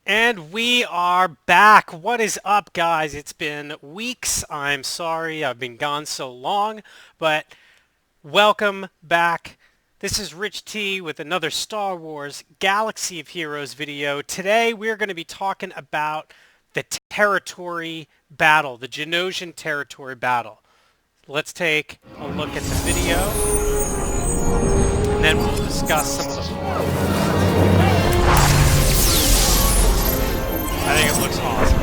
And we are back. What is up, guys? It's been weeks. I'm sorry I've been gone so long, but welcome back. This is Rich T with another Star Wars Galaxy of Heroes video. Today we're going to be talking about the territory battle, the Geonosian Territory Battle. Let's take a look at the video, and then we'll discuss some of the... I think it looks awesome.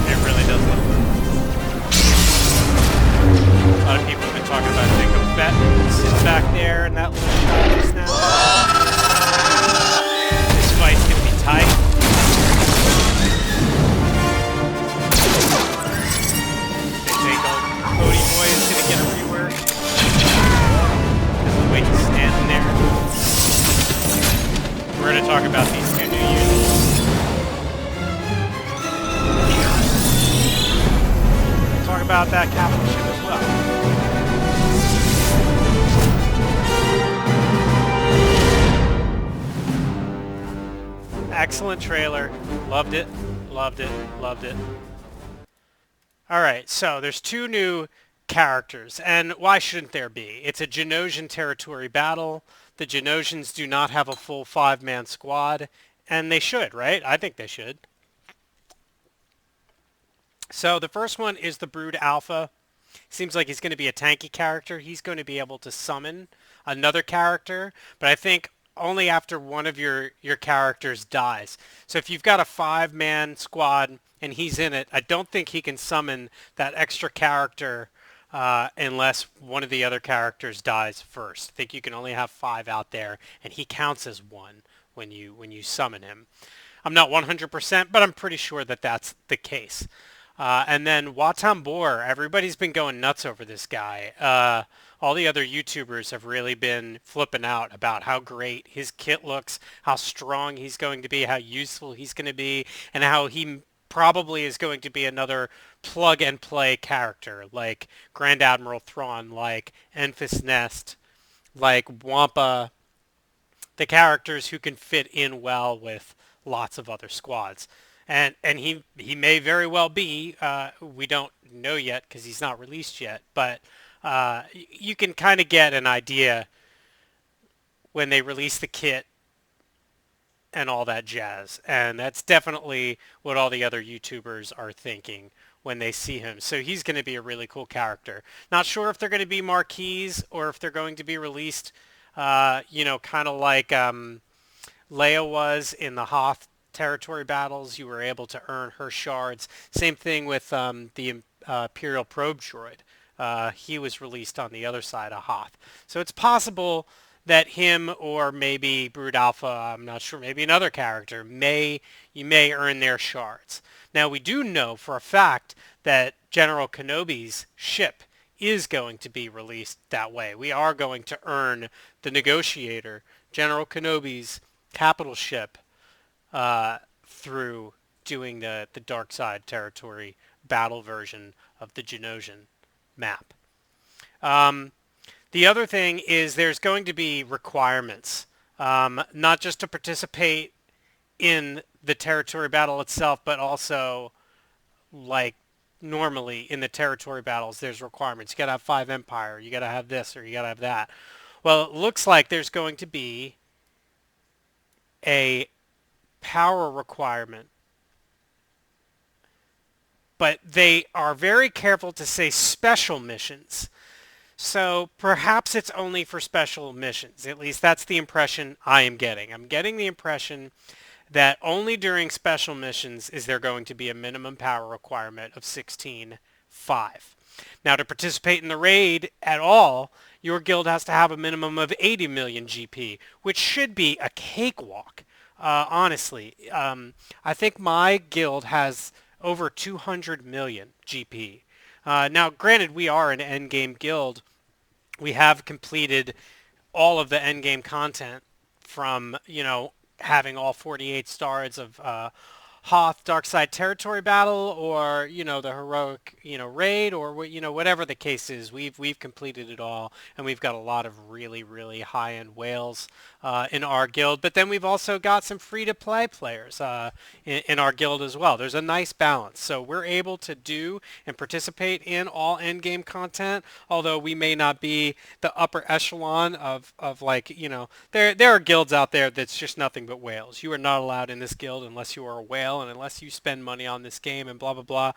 It really does look good. A lot of people have been talking about Jango Fett sitting back there in that little shot just now. This fight's gonna be tight. They think Cody Boy is gonna get a rework. Just wait to stand there. We're gonna talk about these two new units. We'll talk about that capital ship as well. Excellent trailer. Loved it. Loved it. Loved it. Alright, so there's two new characters, and why shouldn't there be? It's a Geonosian territory battle. The Geonosians do not have a full 5-man squad, and they should, right? I think they should. So the first one is the Brood Alpha. Seems like he's going to be a tanky character. He's going to be able to summon another character, but I think only after one of your characters dies. So if you've got a 5-man squad and he's in it, I don't think he can summon that extra character unless one of the other characters dies first. I think you can only have 5 out there, and he counts as one when you summon him. I'm not 100%, but I'm pretty sure that that's the case. And then Watambor, everybody's been going nuts over this guy. All the other YouTubers have really been flipping out about how great his kit looks, how strong he's going to be, how useful he's going to be, and how he probably is going to be another plug-and-play character, like Grand Admiral Thrawn, like Enfys Nest, like Wampa, the characters who can fit in well with lots of other squads. And he may very well be. We don't know yet because he's not released yet. But you can kind of get an idea when they release the kit and all that jazz. And that's definitely what all the other YouTubers are thinking when they see him. So he's going to be a really cool character. Not sure if they're going to be marquees or if they're going to be released, kind of like Leia was in the Hoth territory battles. You were able to earn her shards. Same thing with the Imperial probe droid. He was released on the other side of Hoth. So it's possible that him or maybe Brood Alpha, I'm not sure, maybe another character, you may earn their shards. Now we do know for a fact that General Kenobi's ship is going to be released that way. We are going to earn the Negotiator, General Kenobi's capital ship, through doing the dark side territory battle version of the Geonosian map. The other thing is there's going to be requirements, not just to participate in the territory battle itself, but also like normally in the territory battles, there's requirements. You got to have 5 Empire, you got to have this, or you got to have that. Well, it looks like there's going to be a power requirement, but they are very careful to say special missions. So perhaps it's only for special missions. At least that's the impression I am getting. I'm getting the impression that only during special missions is there going to be a minimum power requirement of 16.5. Now, to participate in the raid at all, your guild has to have a minimum of 80 million GP, which should be a cakewalk. Honestly, I think my guild has over 200 million GP. Now, granted, we are an endgame guild. We have completed all of the endgame content from, having all 48 stars of Hoth Darkside Territory Battle, or the heroic raid, or whatever the case is. We've completed it all, and we've got a lot of really high end whales. in our guild. But then we've also got some free-to-play players in our guild as well. There's a nice balance. So we're able to do and participate in all endgame content, although we may not be the upper echelon of like, there are guilds out there that's just nothing but whales. You are not allowed in this guild unless you are a whale and unless you spend money on this game and blah, blah, blah.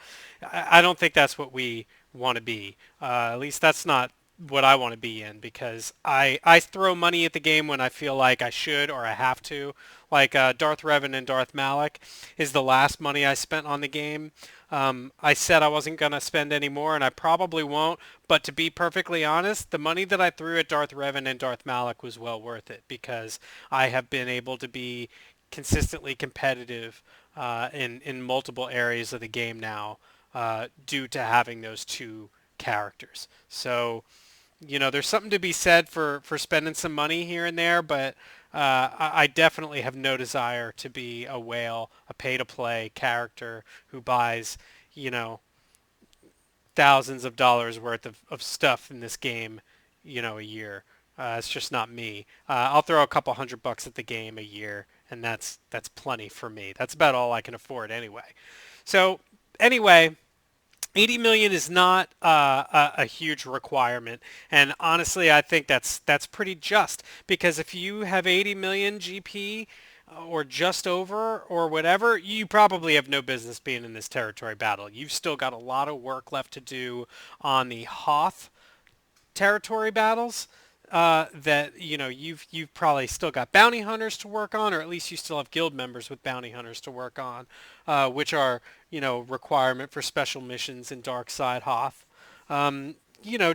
I don't think that's what we want to be. At least that's not what I want to be in, because I throw money at the game when I feel like I should or I have to. Like Darth Revan and Darth Malak is the last money I spent on the game. I said I wasn't going to spend any more, and I probably won't. But to be perfectly honest, the money that I threw at Darth Revan and Darth Malak was well worth it, because I have been able to be consistently competitive in multiple areas of the game now due to having those two characters. So there's something to be said for spending some money here and there, but I definitely have no desire to be a whale, a pay-to-play character who buys, thousands of dollars worth of stuff in this game, a year. It's just not me. I'll throw a couple $100 at the game a year, and that's plenty for me. That's about all I can afford anyway. So anyway, 80 million is not a huge requirement, and honestly I think that's pretty just, because if you have 80 million GP or just over or whatever, you probably have no business being in this territory battle. You've still got a lot of work left to do on the Hoth territory battles. That you've probably still got bounty hunters to work on, or at least you still have guild members with bounty hunters to work on, which are requirement for special missions in Dark Side Hoth.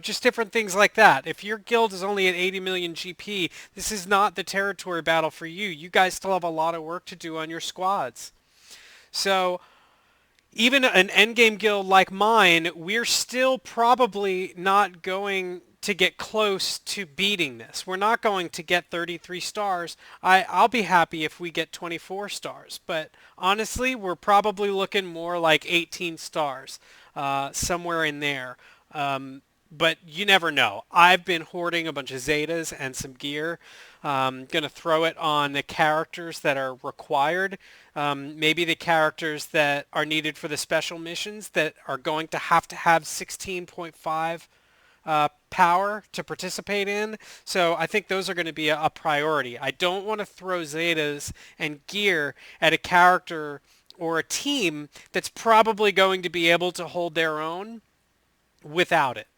Just different things like that. If your guild is only at 80 million GP, this is not the territory battle for you. You guys still have a lot of work to do on your squads. So even an endgame guild like mine, we're still probably not going to get close to beating this. We're not going to get 33 stars. I'll be happy if we get 24 stars, but honestly, we're probably looking more like 18 stars, somewhere in there. But you never know. I've been hoarding a bunch of Zetas and some gear. Going to throw it on the characters that are required. Maybe the characters that are needed for the special missions that are going to have 16.5 power to participate in. So I think those are going to be a priority. I don't want to throw Zetas and gear at a character or a team that's probably going to be able to hold their own without it.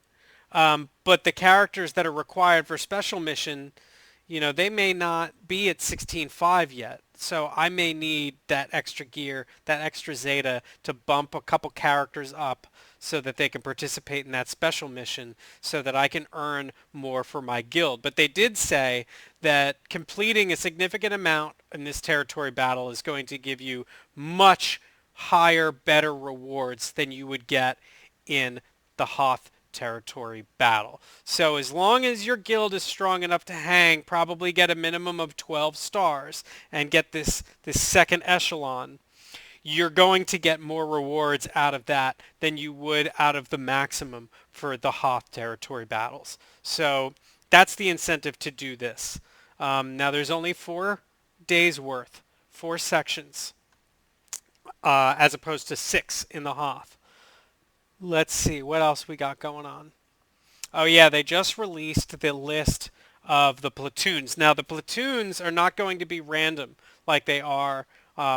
But the characters that are required for special mission, they may not be at 16.5 yet. So I may need that extra gear, that extra Zeta to bump a couple characters up so that they can participate in that special mission so that I can earn more for my guild. But they did say that completing a significant amount in this territory battle is going to give you much higher, better rewards than you would get in the Hoth territory battle. So as long as your guild is strong enough to hang, probably get a minimum of 12 stars and get this second echelon, you're going to get more rewards out of that than you would out of the maximum for the Hoth territory battles. So that's the incentive to do this. Now there's only 4 days worth, 4 sections, as opposed to 6 in the Hoth. Let's see, what else we got going on? Oh yeah, they just released the list of the platoons. Now the platoons are not going to be random like they are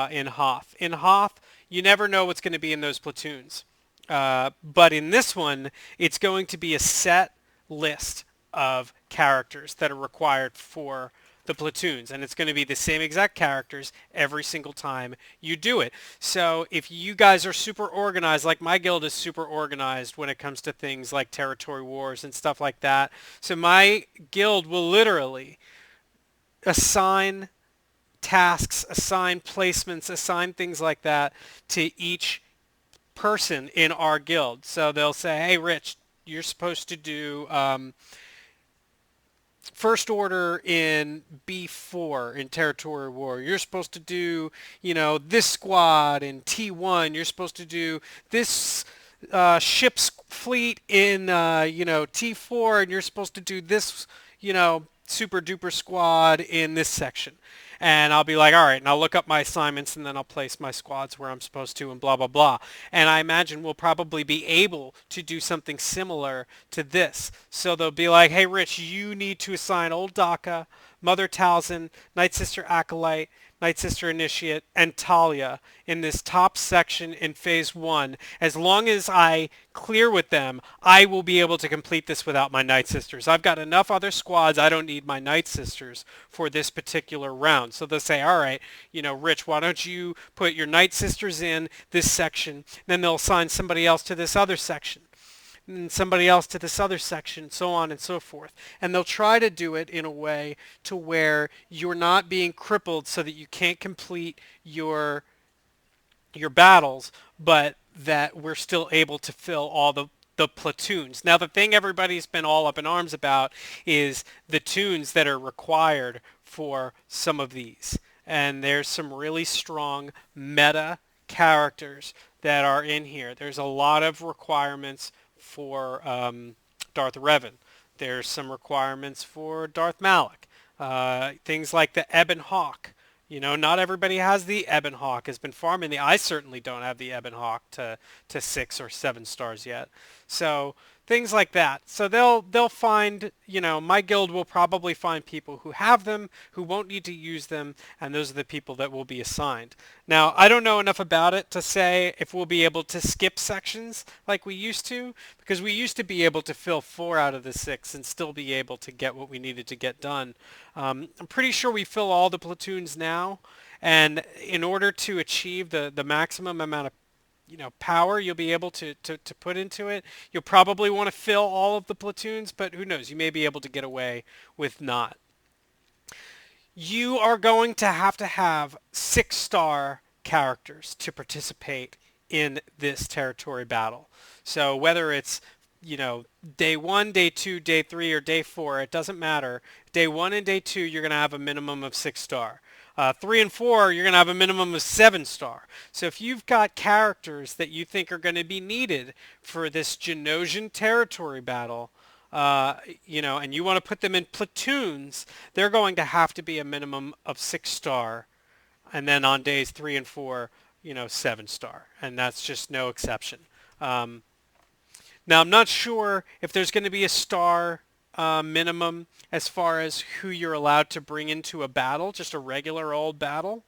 in Hoth. In Hoth, you never know what's going to be in those platoons. But in this one, it's going to be a set list of characters that are required for the platoons, and it's going to be the same exact characters every single time you do it. So if you guys are super organized, like my guild is super organized when it comes to things like territory wars and stuff like that, so my guild will literally assign tasks, assign placements, assign things like that to each person in our guild. So they'll say, hey Rich, you're supposed to do First Order in B4 in Territory War. You're supposed to do, this squad in T1. You're supposed to do this ship's fleet in, T4, and you're supposed to do this, super duper squad in this section. And I'll be like, all right, and I'll look up my assignments and then I'll place my squads where I'm supposed to and blah, blah, blah. And I imagine we'll probably be able to do something similar to this. So they'll be like, hey, Rich, you need to assign Old Daka, Mother Talzin, Night Sister Acolyte, Night Sister Initiate, and Talia in this top section in Phase 1. As long as I clear with them, I will be able to complete this without my Night Sisters. I've got enough other squads. I don't need my Night Sisters for this particular round. So they'll say, all right, Rich, why don't you put your Night Sisters in this section? Then they'll assign somebody else to this other section, and somebody else to this other section, so on and so forth. And they'll try to do it in a way to where you're not being crippled so that you can't complete your battles, but that we're still able to fill all the platoons. Now, the thing everybody's been all up in arms about is the tunes that are required for some of these. And there's some really strong meta characters that are in here. There's a lot of requirements for Darth Revan. There's some requirements for Darth Malak. Things like the Ebon Hawk. Not everybody has the Ebon Hawk. Has been farming I certainly don't have the Ebon Hawk to 6 or 7 stars yet. So things like that. So they'll find, my guild will probably find people who have them, who won't need to use them, and those are the people that will be assigned. Now, I don't know enough about it to say if we'll be able to skip sections like we used to, because we used to be able to fill 4 out of the 6 and still be able to get what we needed to get done. I'm pretty sure we fill all the platoons now, and in order to achieve the maximum amount of power you'll be able to put into it, you'll probably want to fill all of the platoons, but who knows, you may be able to get away with not. You are going to have 6-star characters to participate in this territory battle. So whether it's day 1, day 2, day 3, or day 4, it doesn't matter. Day 1 and day 2, you're going to have a minimum of 6-star. 3 and 4, you're going to have a minimum of 7-star. So if you've got characters that you think are going to be needed for this Geonosian Territory Battle, and you want to put them in platoons, they're going to have to be a minimum of 6-star. And then on days 3 and 4, 7-star. And that's just no exception. Now, I'm not sure if there's going to be a star minimum as far as who you're allowed to bring into a battle, just a regular old battle.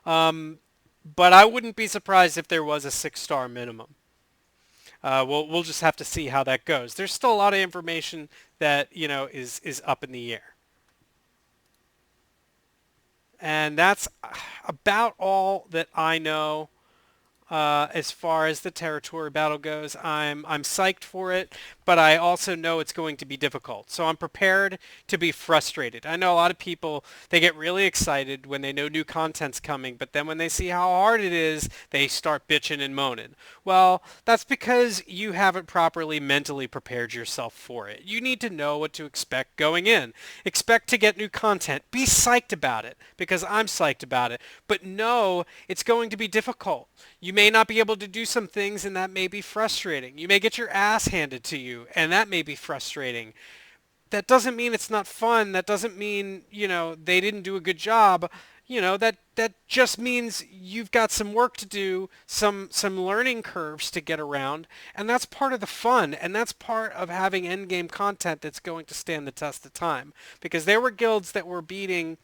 But I wouldn't be surprised if there was a 6-star minimum. We'll just have to see how that goes. There's still a lot of information that is up in the air. And that's about all that I know as far as the territory battle goes. I'm psyched for it, but I also know it's going to be difficult. So I'm prepared to be frustrated. I know a lot of people, they get really excited when they know new content's coming, but then when they see how hard it is, they start bitching and moaning. Well, that's because you haven't properly mentally prepared yourself for it. You need to know what to expect going in. Expect to get new content. Be psyched about it, because I'm psyched about it. But know it's going to be difficult. You may not be able to do some things, and that may be frustrating. You may get your ass handed to you, and that may be frustrating. That doesn't mean it's not fun. That doesn't mean, they didn't do a good job. That just means you've got some work to do, some learning curves to get around, and that's part of the fun, and that's part of having endgame content that's going to stand the test of time. Because there were guilds that were beating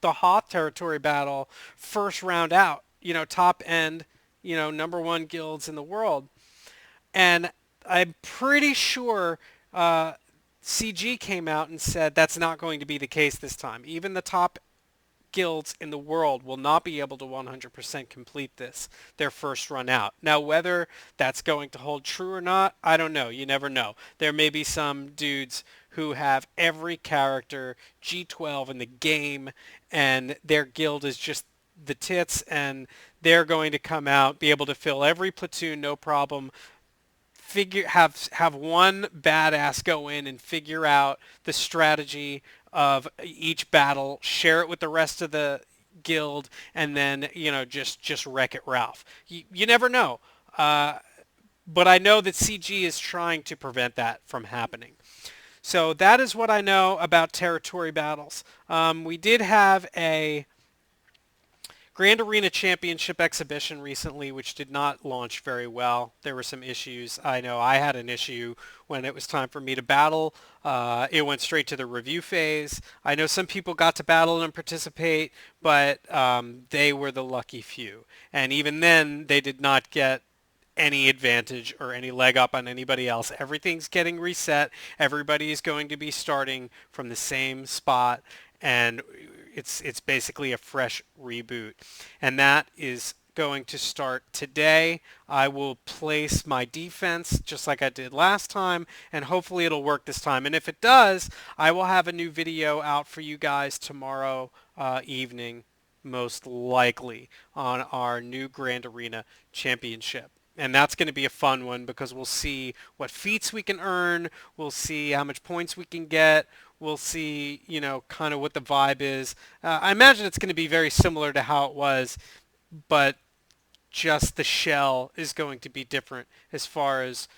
the Hoth territory battle first round out, top end, number 1 guilds in the world. And I'm pretty sure CG came out and said that's not going to be the case this time. Even the top guilds in the world will not be able to 100% complete their first run out. Now, whether that's going to hold true or not, I don't know. You never know. There may be some dudes who have every character G12 in the game, and their guild is just the tits, and they're going to come out, be able to fill every platoon, no problem. Have one badass go in and figure out the strategy of each battle, share it with the rest of the guild, and then just Wreck-It Ralph. You never know, but I know that CG is trying to prevent that from happening. So that is what I know about Territory Battles. We did have a Grand Arena Championship exhibition recently, which did not launch very well. There were some issues. I know I had an issue when it was time for me to battle. It went straight to the review phase. I know some people got to battle and participate, but they were the lucky few. And even then, they did not get any advantage or any leg up on anybody else. Everything's getting reset. Everybody is going to be starting from the same spot, and it's basically a fresh reboot. And that is going to start today. I will place my defense just like I did last time, and hopefully it'll work this time. And if it does, I will have a new video out for you guys tomorrow evening, most likely, on our new Grand Arena Championship. And that's going to be a fun one because we'll see what feats we can earn. We'll see how much points we can get. We'll see, kind of what the vibe is. I imagine it's going to be very similar to how it was, but just the shell is going to be different as far as,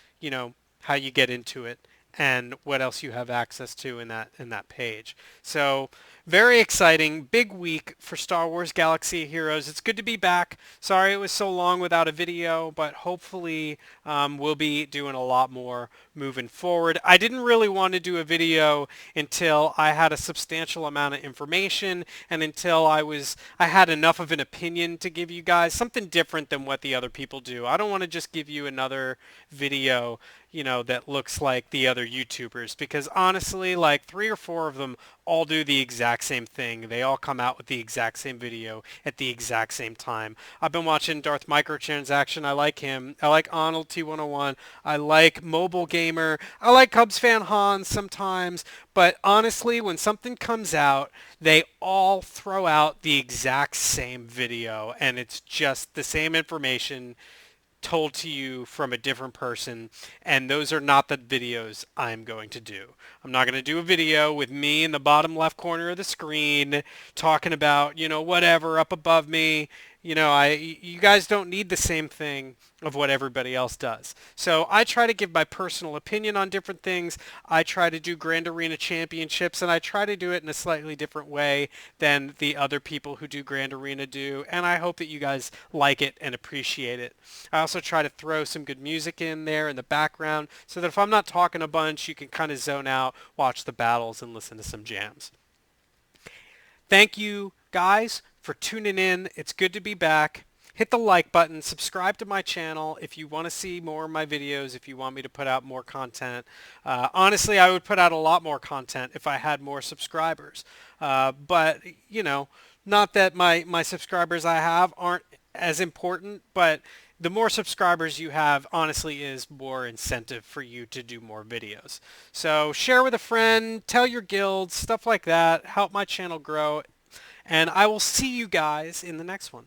how you get into it and what else you have access to in that page. So very exciting, big week for Star Wars Galaxy of Heroes. It's good to be back. Sorry it was so long without a video, but hopefully we'll be doing a lot more moving forward. I didn't really want to do a video until I had a substantial amount of information and until I had enough of an opinion to give you guys something different than what the other people do. I don't want to just give you another video that looks like the other YouTubers, because honestly, like 3 or 4 of them all do the exact same thing. They all come out with the exact same video at the exact same time. I've been watching Darth Microtransaction. I like him. I like Arnold T101. I like Mobile Gamer. I like Cubs Fan Hans sometimes. But honestly, when something comes out, they all throw out the exact same video, and it's just the same information told to you from a different person, and those are not the videos I'm going to do. I'm not going to do a video with me in the bottom left corner of the screen talking about, whatever up above me. You guys don't need the same thing of what everybody else does. So I try to give my personal opinion on different things. I try to do Grand Arena Championships, and I try to do it in a slightly different way than the other people who do Grand Arena do, and I hope that you guys like it and appreciate it. I also try to throw some good music in there in the background so that if I'm not talking a bunch, you can kind of zone out, watch the battles, and listen to some jams. Thank you guys for tuning in. It's good to be back. Hit the like button, subscribe to my channel if you want to see more of my videos, if you want me to put out more content. Honestly, I would put out a lot more content if I had more subscribers. But, not that my subscribers I have aren't as important, but the more subscribers you have, honestly, is more incentive for you to do more videos. So share with a friend, tell your guild, stuff like that. Help my channel grow. And I will see you guys in the next one.